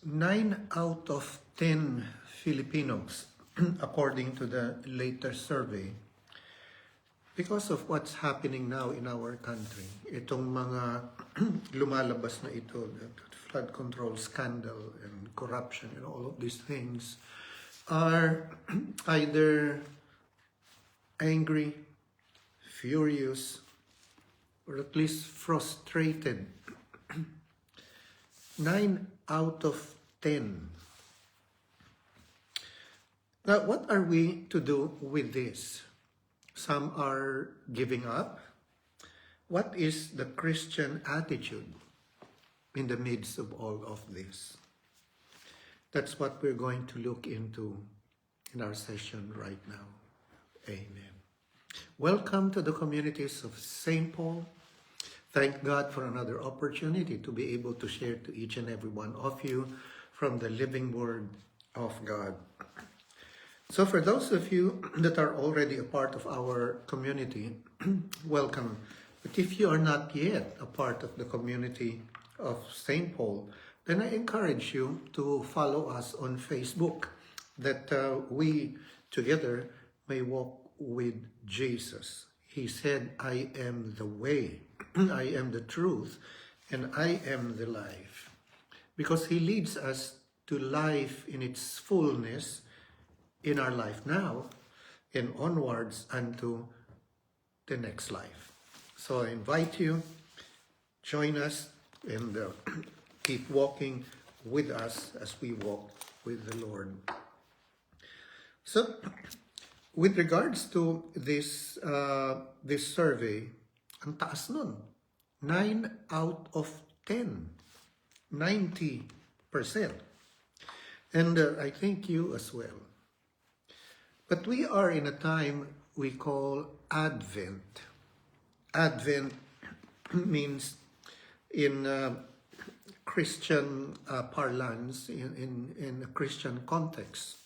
9 out of 10 Filipinos, according to the latest survey, because of what's happening now in our country, itong mga lumalabas na ito, the flood control scandal and corruption and all of these things, are either angry, furious, or at least frustrated. 9 out of 10. Now, what are we to do with this? Some are giving up. What is the Christian attitude in the midst of all of this? That's what we're going to look into in our session right now. Amen. Welcome to the communities of St. Paul. Thank God for another opportunity to be able to share to each and every one of you from the living word of God. So for those of you that are already a part of our community, welcome. But if you are not yet a part of the community of St. Paul, then I encourage you to follow us on Facebook, that we together may walk with Jesus. He said, I am the way, I am the truth, and I am the life. Because He leads us to life in its fullness in our life now and onwards unto the next life. So I invite you, join us and keep walking with us as we walk with the Lord. So, with regards to this survey, ang taas nun. 9 out of 10. 90%. And I thank you as well. But we are in a time we call Advent. Advent means in Christian parlance, in a Christian context,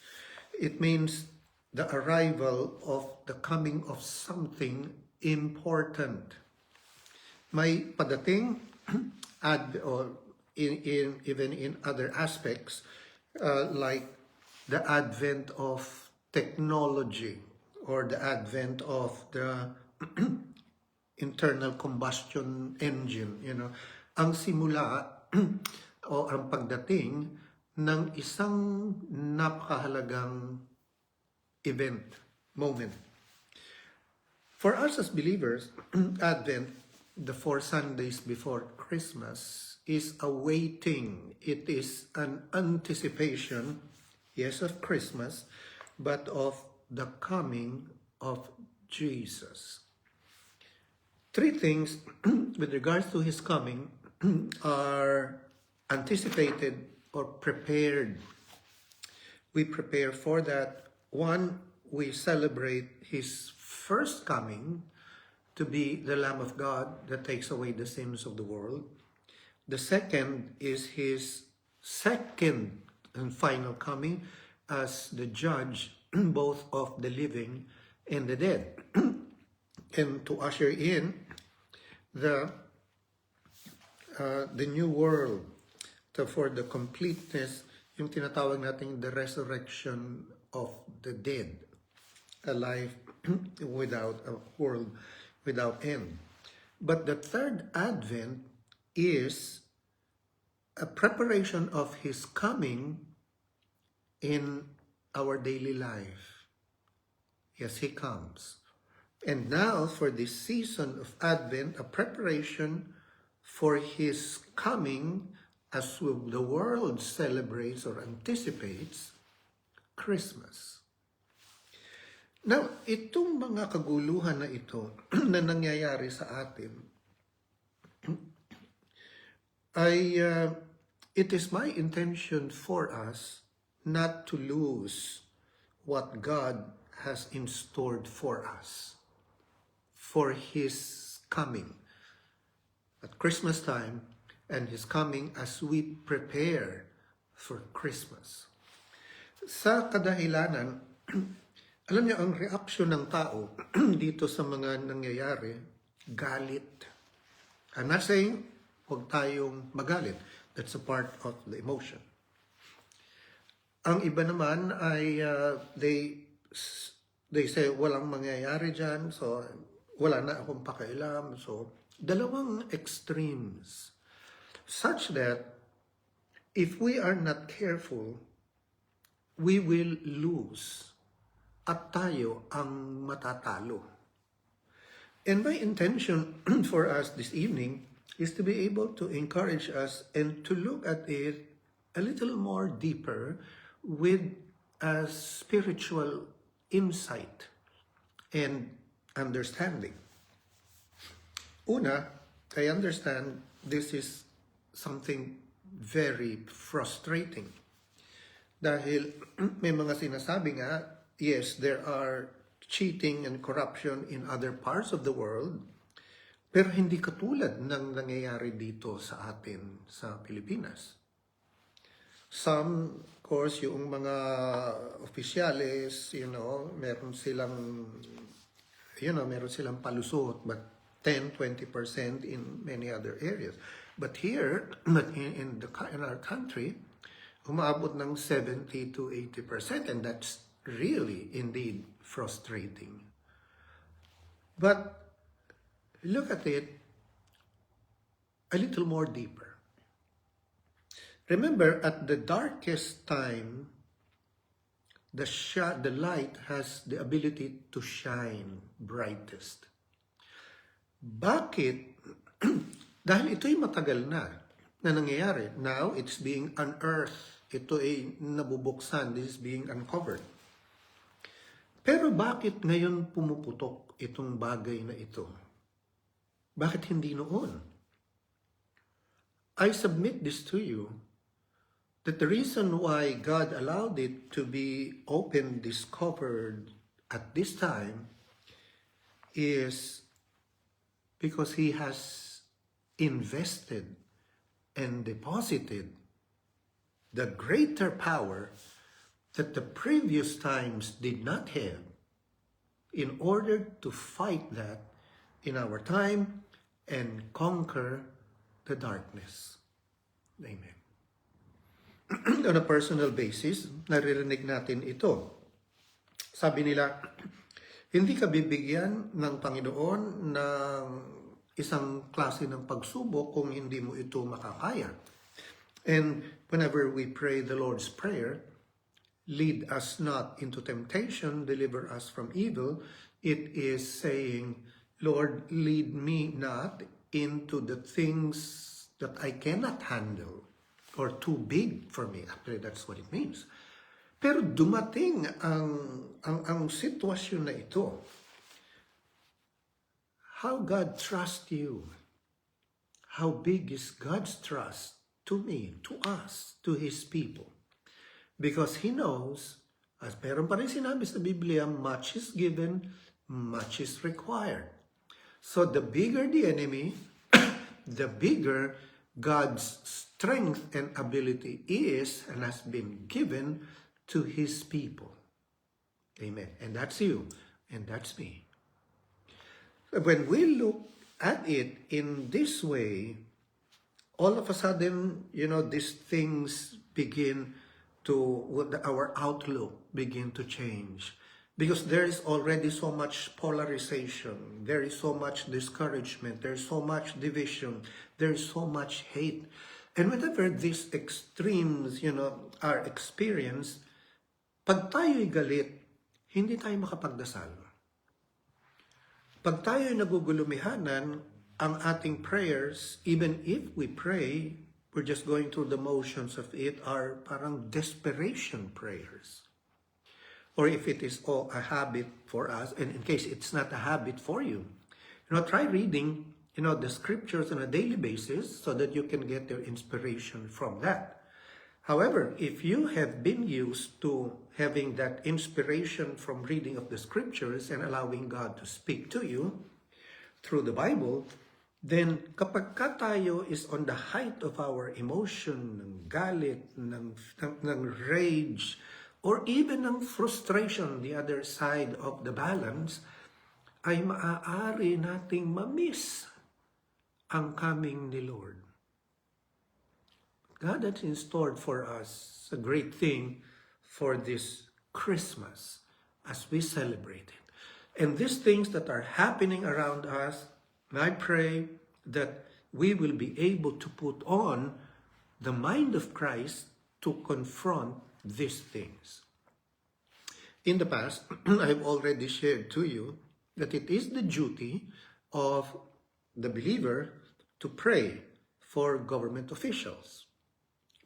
it means the arrival of the coming of something important. May padating, or even in other aspects, like the advent of technology or the advent of the internal combustion engine, ang simula o ang pagdating ng isang napakahalagang event, moment. For us as believers, Advent, the 4 Sundays before Christmas, is a waiting. It is an anticipation, yes, of Christmas, but of the coming of Jesus. 3 things with regards to His coming are anticipated or prepared. We prepare for that. 1, we celebrate His first coming to be the Lamb of God that takes away the sins of the world. The second is His second and final coming as the judge both of the living and the dead, and to usher in the new world, for the completeness, yung tinatawag natin the resurrection of the dead, a life without a world without end. But the third Advent is a preparation of His coming in our daily life. Yes, He comes. And now for this season of Advent, a preparation for His coming as the world celebrates or anticipates Christmas. Now, itong mga kaguluhan na ito na nangyayari sa atin, it is my intention for us not to lose what God has in store for us, for His coming at Christmas time and His coming as we prepare for Christmas. Sa kadahilanan, alam niyo, ang reaksyon ng tao dito sa mga nangyayari, galit. I'm not saying huwag tayong magalit. That's a part of the emotion. Ang iba naman ay they say walang mangyayari dyan, so wala na akong pakialam. So dalawang extremes, such that if we are not careful, we will lose at tayo ang matatalo. And my intention for us this evening is to be able to encourage us and to look at it a little more deeper with a spiritual insight and understanding. Una, I understand this is something very frustrating. Dahil may mga sinasabi nga, yes, there are cheating and corruption in other parts of the world, pero hindi katulad ng nangyayari dito sa atin sa Pilipinas. Some, of course, yung mga opisyales, meron silang palusot, but 10-20% in many other areas. But here, in our country, umaabot ng 70 to 80%, and that's really, indeed, frustrating. But look at it a little more deeper. Remember, at the darkest time, the light has the ability to shine brightest. Bakit? Dahil ito'y matagal na nangyayari. Now, it's being unearthed. Ito ay nabubuksan. This is being uncovered. Pero bakit ngayon pumuputok itong bagay na ito? Bakit hindi noon? I submit this to you, that the reason why God allowed it to be open, discovered at this time is because He has invested and deposited the greater power that the previous times did not have in order to fight that in our time and conquer the darkness. Amen. On a personal basis, naririnig natin ito. Sabi nila, hindi ka bibigyan ng Panginoon ng isang klase ng pagsubok kung hindi mo ito makakaya. And whenever we pray the Lord's Prayer, lead us not into temptation, deliver us from evil, it is saying, Lord, lead me not into the things that I cannot handle or too big for me. Actually, that's what it means. Pero dumating ang sitwasyon na ito. How God trusts you. How big is God's trust to me, to us, to His people? Because He knows, as meron pa rin sinabi sa Biblia, much is given, much is required. So the bigger the enemy, the bigger God's strength and ability is and has been given to His people. Amen. And that's you, and that's me. When we look at it in this way, all of a sudden, these things begin our outlook begin to change. Because there is already so much polarization, there is so much discouragement, there is so much division, there is so much hate. And whenever these extremes, are experienced, pag tayo'y galit, hindi tayo makapagdasal. Pag tayo'y nagugulumihanan, ang ating prayers, even if we pray, we're just going through the motions of it, are parang desperation prayers. Or if it is a habit for us, and in case it's not a habit for you, try reading, the scriptures on a daily basis so that you can get your inspiration from that. However, if you have been used to having that inspiration from reading of the scriptures and allowing God to speak to you through the Bible, then kapag tayo is on the height of our emotion, ng galit, ng rage, or even ng frustration, the other side of the balance, ay maaari nating ma-miss ang coming ni Lord. God has in store for us a great thing for this Christmas as we celebrate it. And these things that are happening around us, I pray that we will be able to put on the mind of Christ to confront these things. In the past, I've already shared to you that it is the duty of the believer to pray for government officials.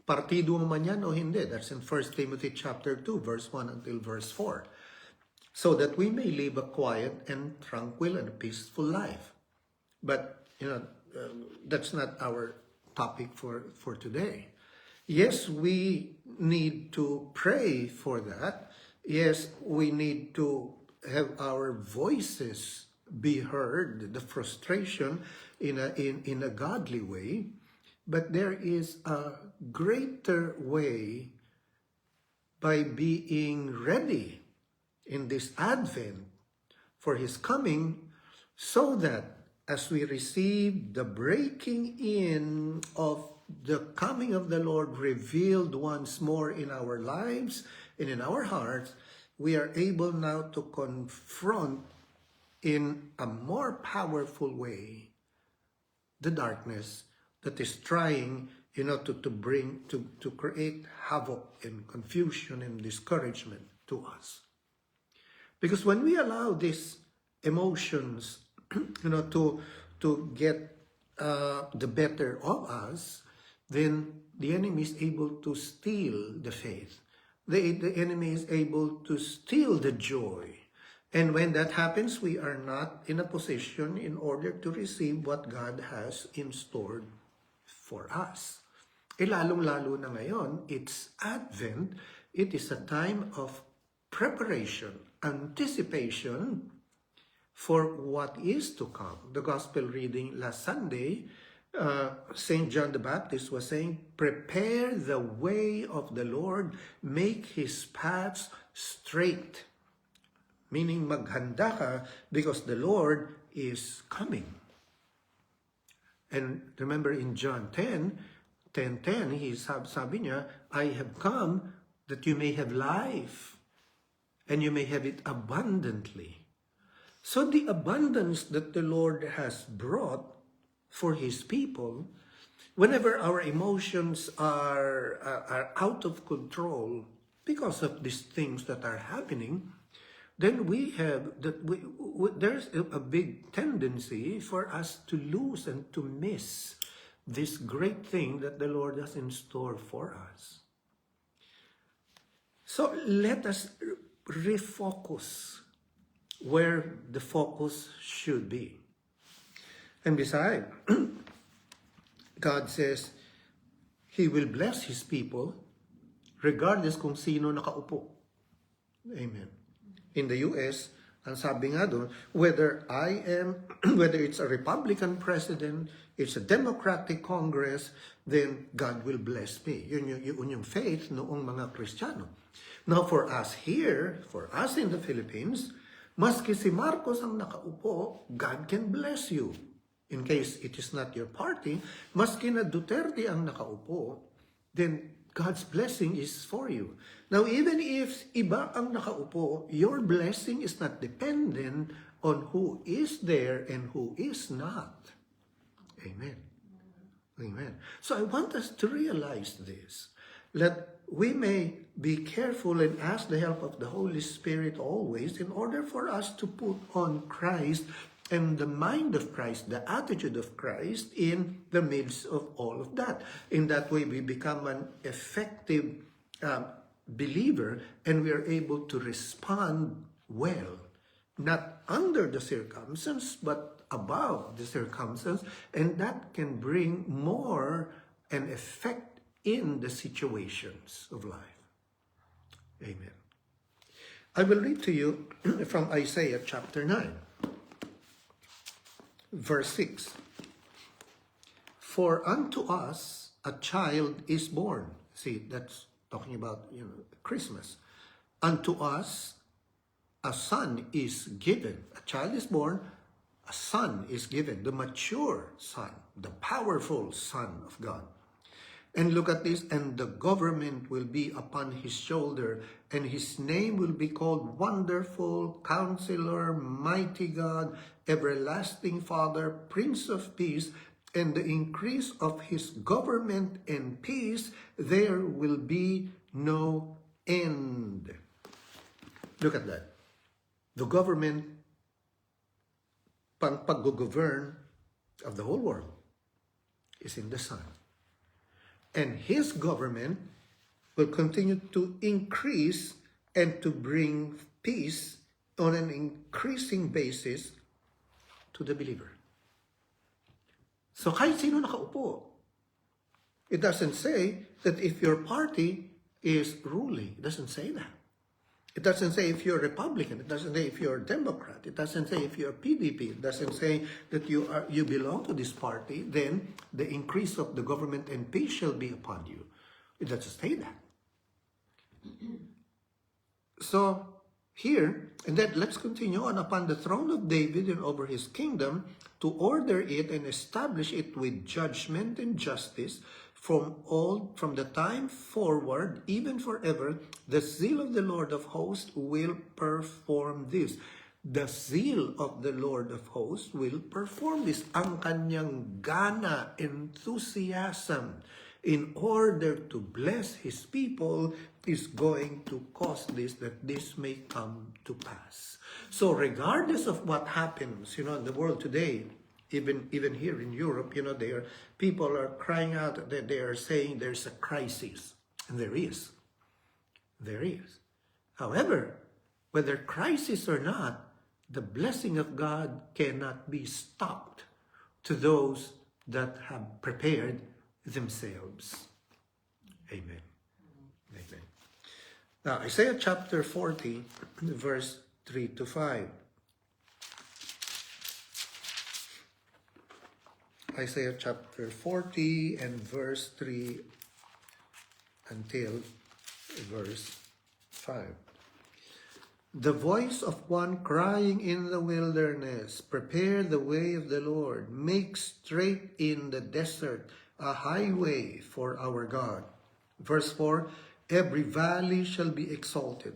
Partido man yan o hindi. That's in 1 Timothy chapter 2, verse 1 until verse 4. So that we may live a quiet and tranquil and peaceful life. But, that's not our topic for today. Yes, we need to pray for that. Yes, we need to have our voices be heard, the frustration in a godly way. But there is a greater way by being ready in this Advent for His coming, so that as we receive the breaking in of the coming of the Lord revealed once more in our lives and in our hearts, we are able now to confront in a more powerful way the darkness that is trying, to create havoc and confusion and discouragement to us. Because when we allow these emotions, to get the better of us, then the enemy is able to steal the faith. The enemy is able to steal the joy. And when that happens, we are not in a position in order to receive what God has in store for us. Lalong-lalo na ngayon, it's Advent. It is a time of preparation, anticipation for what is to come. The gospel reading last Sunday, St. John the Baptist was saying, "Prepare the way of the Lord, make His paths straight." Meaning maghanda ka because the Lord is coming. And remember in John 10:10, sabi niya, "I have come that you may have life, and you may have it abundantly." So the abundance that the Lord has brought for His people, whenever our emotions are out of control because of these things that are happening, then there's a big tendency for us to lose and to miss this great thing that the Lord has in store for us. So let us refocus where the focus should be. And besides, God says He will bless His people regardless kung sino nakaupo. Amen. In the US, ang sabi nga doon, whether it's a Republican president, it's a Democratic Congress, then God will bless me. Yun yung faith noong mga Kristiyano. Now for us here, for us in the Philippines, maski si Marcos ang nakaupo, God can bless you. In case it is not your party, maski na Duterte ang nakaupo, then God's blessing is for you. Now, even if iba ang nakaupo, your blessing is not dependent on who is there and who is not. Amen. Amen. So I want us to realize this, that we may be careful and ask the help of the Holy Spirit always in order for us to put on Christ and the mind of Christ, the attitude of Christ in the midst of all of that. In that way, we become an effective believer, and we are able to respond well, not under the circumstance, but above the circumstance, and that can bring more an effect in the situations of life. Amen. I will read to you from Isaiah chapter 9. Verse 6, "For unto us a child is born." See, that's talking about Christmas. "Unto us a son is given." A child is born, a son is given, the mature son, the powerful Son of God. And look at this, and the government will be upon his shoulder, and his name will be called Wonderful, Counselor, Mighty God, Everlasting Father, Prince of Peace, and the increase of his government and peace, there will be no end. Look at that. The government, pag-govern of the whole world is in the Son. And his government will continue to increase and to bring peace on an increasing basis to the believer. So kahit sino nakaupo, it doesn't say that if your party is ruling. It doesn't say that. It doesn't say if you're Republican. It doesn't say if you're Democrat. It doesn't say if you're PDP. It doesn't say that you belong to this party. Then the increase of the government and peace shall be upon you. It doesn't say that. So here, and then let's continue on. Upon the throne of David and over his kingdom, to order it and establish it with judgment and justice from the time forward, even forever. The zeal of the Lord of hosts will perform this. The zeal of the Lord of hosts will perform this. Ang kanyang gana, enthusiasm, in order to bless his people is going to cause this, that this may come to pass. So regardless of what happens, in the world today, even here in Europe, people are crying out that they are saying there's a crisis. And there is. There is. However, whether crisis or not, the blessing of God cannot be stopped to those that have prepared themselves. Amen. Amen. Now, Isaiah chapter 40, verse 3 to 5. Isaiah chapter 40 and verse 3 until verse 5. The voice of one crying in the wilderness, prepare the way of the Lord, make straight in the desert a highway for our God. Verse 4, every valley shall be exalted,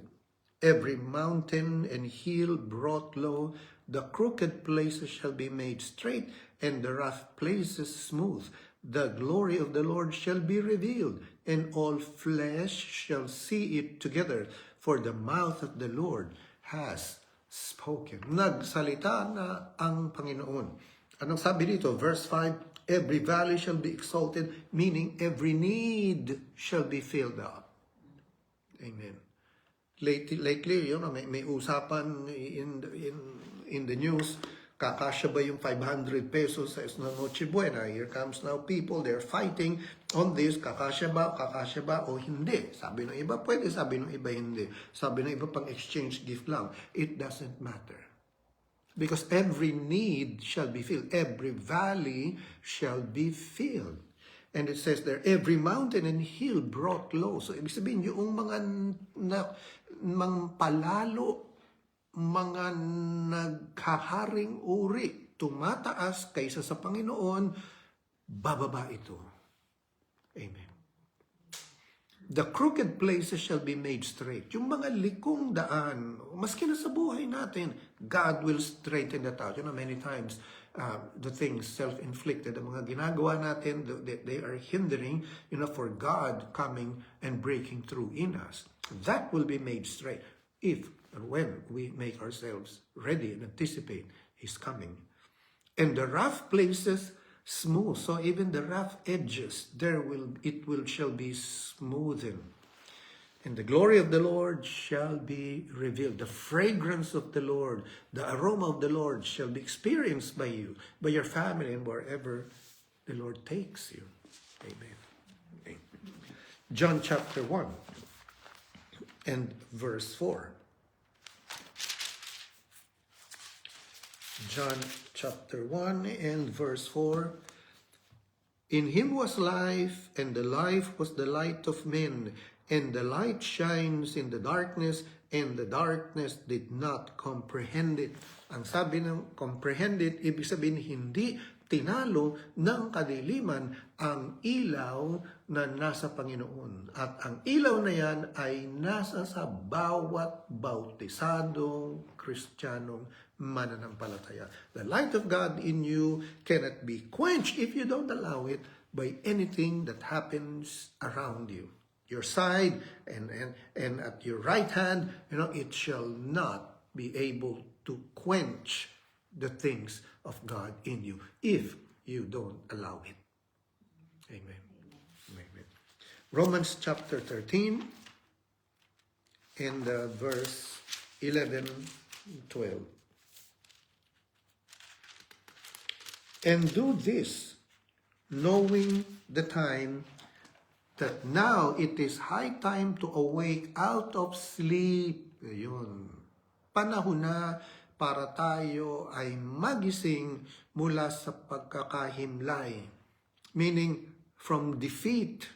every mountain and hill brought low, the crooked places shall be made straight, and the rough places smooth. The glory of the Lord shall be revealed, and all flesh shall see it together, for the mouth of the Lord has spoken. Nagsalita na ang Panginoon. Anong sabi dito? Verse 5, every valley shall be exalted, meaning every need shall be filled up. Amen. Lately, may usapan in the news, kakasya ba yung 500 pesos sa Noche Buena? Here comes now people, they're fighting on this, kakasya ba o hindi? Sabi ng iba pwede, sabi ng iba hindi. Sabi ng iba pang exchange gift lang. It doesn't matter. Because every need shall be filled. Every valley shall be filled. And it says there, every mountain and hill brought low. So, ibig sabihin, yung mga palalo, mga naghaharing uri, tumataas kaysa sa Panginoon, bababa ito. Amen. The crooked places shall be made straight. Yung mga likong daan, maski na sa buhay natin, God will straighten that out. Many times, the things self-inflicted, ang mga ginagawa natin, they are hindering, for God coming and breaking through in us. That will be made straight if and when we make ourselves ready and anticipate His coming. And the rough places smooth. So even the rough edges, shall be smoothened. And the glory of the Lord shall be revealed. The fragrance of the Lord, the aroma of the Lord shall be experienced by you, by your family, and wherever the Lord takes you. Amen. Amen. John chapter 1 and verse 4. John chapter 1 and verse 4. In him was life, and the life was the light of men, and the light shines in the darkness, and the darkness did not comprehend it. Ang sabi ng comprehend it, ibig sabihin hindi tinalo ng kadiliman ang ilaw na nasa Panginoon. At ang ilaw na yan ay nasa sa bawat bautisadong Kristiyanong mananampalataya. The light of God in you cannot be quenched if you don't allow it by anything that happens around you. Your side and at your right hand, it shall not be able to quench the things of God in you if you don't allow it. Amen. Amen. Romans chapter 13 and verse 11, 12. And do this, knowing the time, that now it is high time to awake out of sleep. Ayun. Panahon na para tayo ay magising mula sa pagkakahimlay. Meaning, from defeat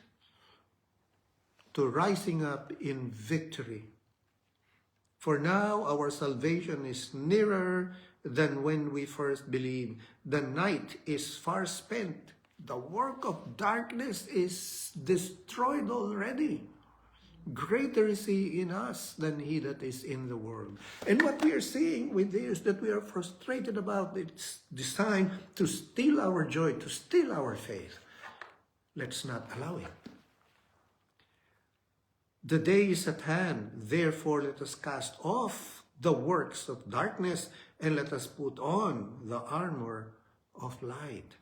to rising up in victory. For now, our salvation is nearer than when we first believed. The night is far spent. The work of darkness is destroyed already. Greater is he in us than he that is in the world. And what we are seeing with this, that we are frustrated about, it's designed to steal our joy, to steal our faith. Let's not allow it. The day is at hand, therefore let us cast off the works of darkness and let us put on the armor of light.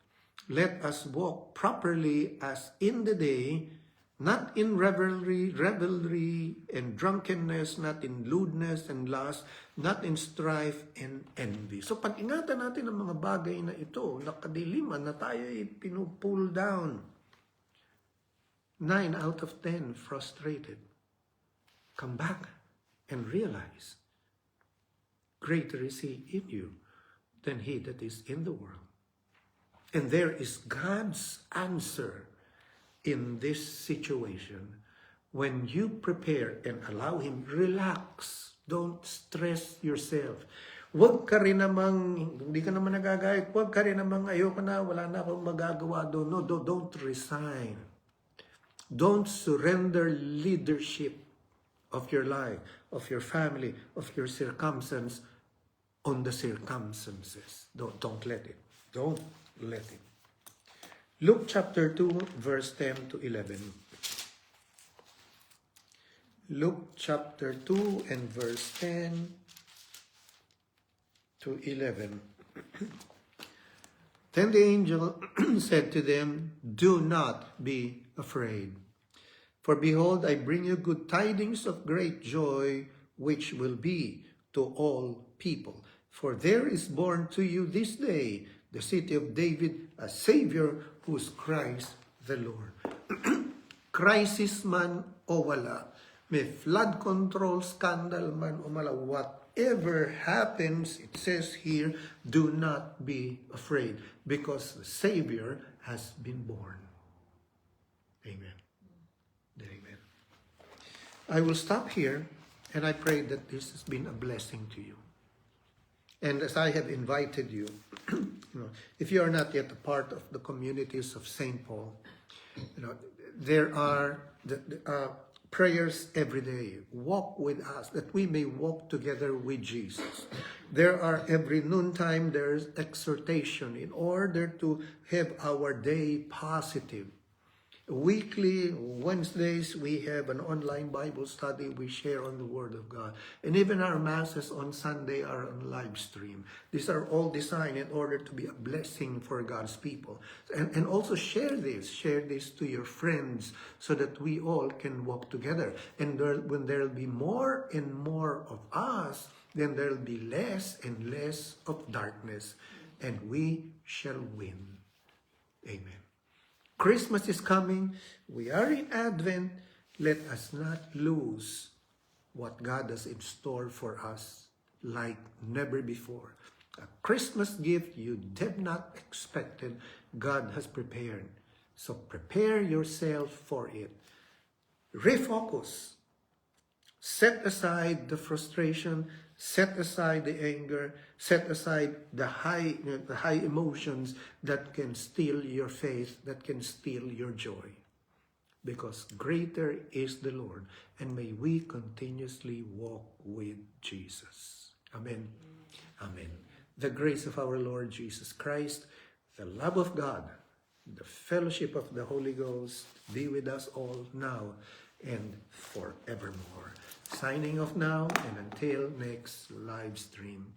Let us walk properly as in the day, not in revelry and drunkenness, not in lewdness and lust, not in strife and envy. So pag-ingatan natin ang mga bagay na ito, nakadiliman na tayo ay pinupull down. 9 out of 10 frustrated. Come back and realize, greater is he in you than he that is in the world. And there is God's answer in this situation. When you prepare and allow him, relax. Don't stress yourself. Huwag ka rin namang, hindi ka naman nagagayat, huwag ka rin namang ayoko na, wala na akong magagawa doon. No, don't resign. Don't surrender leadership of your life, of your family, of your circumstance on the circumstances. Don't let it. Don't let it. Luke chapter 2, verse 10 to 11. Luke chapter 2 and verse 10 to 11. Then the angel said to them, do not be afraid. For behold, I bring you good tidings of great joy, which will be to all people. For there is born to you this day the city of David, a Savior, who is Christ the Lord. Crisis man o wala, may flood control scandal man o wala, whatever happens, it says here, do not be afraid, because the Savior has been born. Amen. Amen. I will stop here, and I pray that this has been a blessing to you. And as I have invited you, if you are not yet a part of the communities of St. Paul, there are prayers every day. Walk with us, that we may walk together with Jesus. There are every noontime, there's exhortation in order to have our day positive. Weekly, Wednesdays, we have an online Bible study. We share on the Word of God. And even our masses on Sunday are on live stream. These are all designed in order to be a blessing for God's people. And also share this to your friends so that we all can walk together. And when there will be more and more of us, then there will be less and less of darkness. And we shall win. Amen. Christmas is coming. We are in Advent. Let us not lose what God has in store for us like never before. A Christmas gift you did not expect, God has prepared. So prepare yourself for it. Refocus. Set aside the frustration, set aside the anger, set aside the high emotions that can steal your faith, that can steal your joy. Because greater is the Lord, and may we continuously walk with Jesus. Amen. Amen. The grace of our Lord Jesus Christ, the love of God, the fellowship of the Holy Ghost be with us all now and forevermore. Signing off now, and until next live stream.